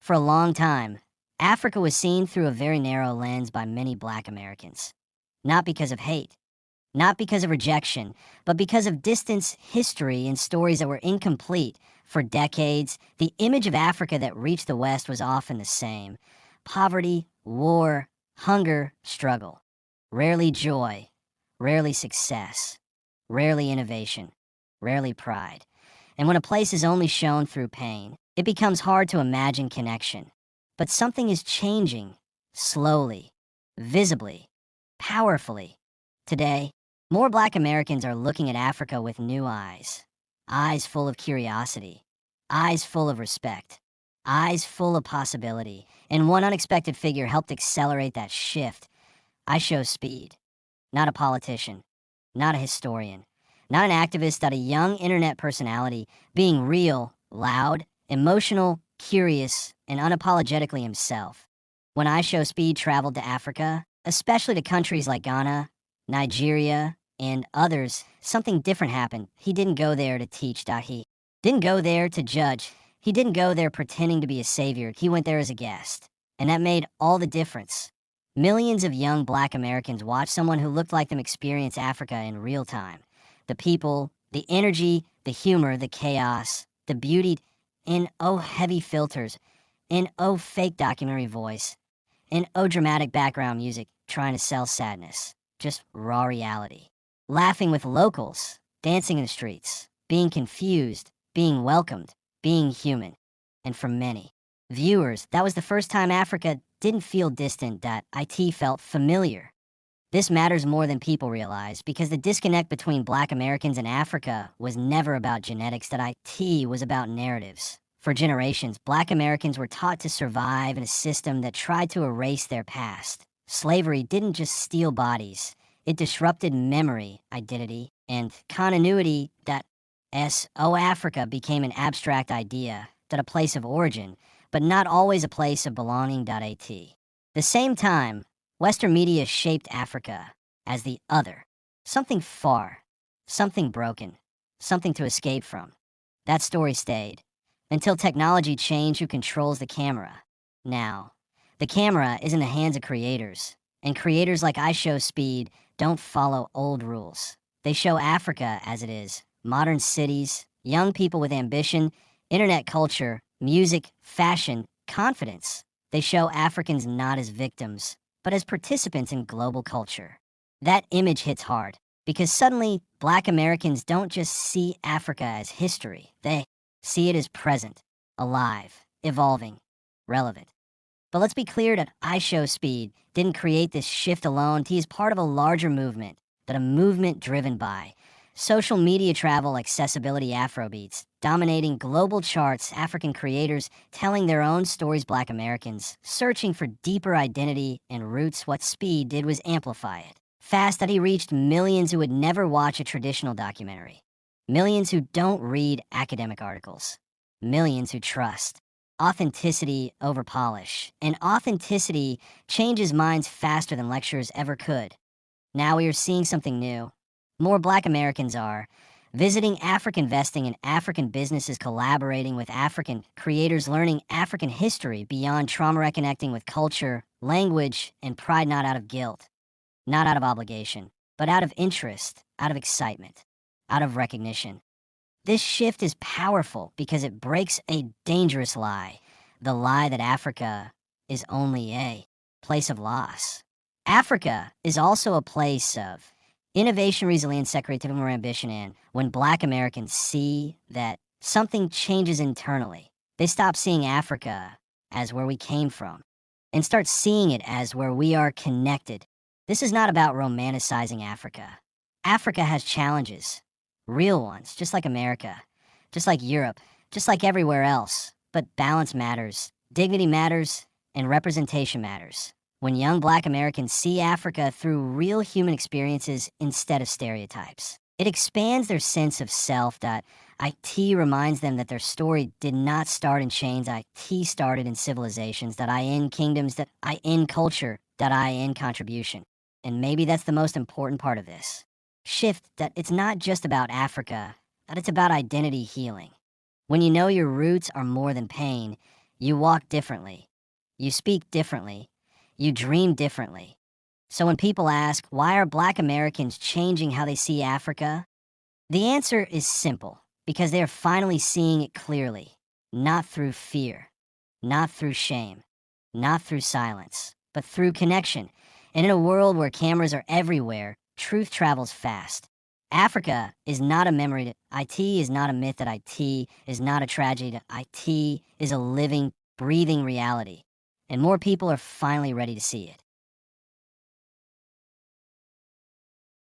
For a long time, Africa was seen through a very narrow lens by many Black Americans. Not because of hate, not because of rejection, but because of distance, history, and stories that were incomplete. For decades, the image of Africa that reached the West was often the same: poverty, war, hunger, struggle. Rarely joy, rarely success, rarely innovation, rarely pride. And when a place is only shown through pain, it becomes hard to imagine connection. But something is changing, slowly, visibly, powerfully. Today, more Black Americans are looking at Africa with new eyes. Eyes full of curiosity, eyes full of respect, eyes full of possibility. And one unexpected figure helped accelerate that shift. IShowSpeed. Not a politician, not a historian, not an activist, but a young internet personality, being real, loud, emotional, curious, and unapologetically himself. When IShowSpeed traveled to Africa, especially to countries like Ghana, Nigeria, and others, something different happened. He didn't go there to teach, he didn't go there to judge. He didn't go there pretending to be a savior. He went there as a guest. And that made all the difference. Millions of young Black Americans watched someone who looked like them experience Africa in real time. The people, the energy, the humor, the chaos, the beauty, in heavy filters, in fake documentary voice, in dramatic background music trying to sell sadness. Just raw reality. Laughing with locals, dancing in the streets, being confused, being welcomed, being human. And for many viewers, that was the first time Africa didn't feel distant, that it felt familiar. This matters more than people realize, because the disconnect between Black Americans and Africa was never about genetics, that it was about narratives. For generations, Black Americans were taught to survive in a system that tried to erase their past. Slavery didn't just steal bodies, it disrupted memory, identity, and continuity. That Africa became an abstract idea, that a place of origin, but not always a place of belonging. The same time, Western media shaped Africa as the other, something far, something broken, something to escape from. That story stayed, until technology changed who controls the camera. Now, the camera is in the hands of creators, and creators like IShowSpeed don't follow old rules. They show Africa as it is: modern cities, young people with ambition, internet culture, music, fashion, confidence. They show Africans not as victims, but as participants in global culture. That image hits hard, because suddenly Black Americans don't just see Africa as history, they see it as present, alive, evolving, relevant. But let's be clear that IShowSpeed didn't create this shift alone. He is part of a larger movement, that a movement driven by social media, travel, accessibility, Afrobeats, dominating global charts, African creators telling their own stories, Black Americans searching for deeper identity and roots. What Speed did was amplify it. Fast, that he reached millions who would never watch a traditional documentary. Millions who don't read academic articles. Millions who trust authenticity over polish. And authenticity changes minds faster than lectures ever could. Now we are seeing something new. More Black Americans are visiting African, investing in African businesses, collaborating with African creators, learning African history beyond trauma, reconnecting with culture, language, and pride, not out of guilt, not out of obligation, but out of interest, out of excitement, out of recognition. This shift is powerful because it breaks a dangerous lie, the lie that Africa is only a place of loss. Africa is also a place of innovation, resilience, creativity, more ambition. And when Black Americans see that something changes internally, they stop seeing Africa as where we came from and start seeing it as where we are connected. This is not about romanticizing Africa. Africa has challenges, real ones, just like America, just like Europe, just like everywhere else. But balance matters, dignity matters, and representation matters. When young Black Americans see Africa through real human experiences instead of stereotypes, it expands their sense of self. It reminds them that their story did not start in chains. It started in civilizations. That I in kingdoms. That I in culture. That I in contribution. And maybe that's the most important part of this shift, that it's not just about Africa, that it's about identity healing. When you know your roots are more than pain, You walk differently. You speak differently. You dream differently. So when people ask, why are Black Americans changing how they see Africa? The answer is simple, because they are finally seeing it clearly. Not through fear, not through shame, not through silence, but through connection. And in a world where cameras are everywhere, truth travels fast. Africa is not a memory that IT is not a myth that IT is not a tragedy that IT is a living, breathing reality. And more people are finally ready to see it.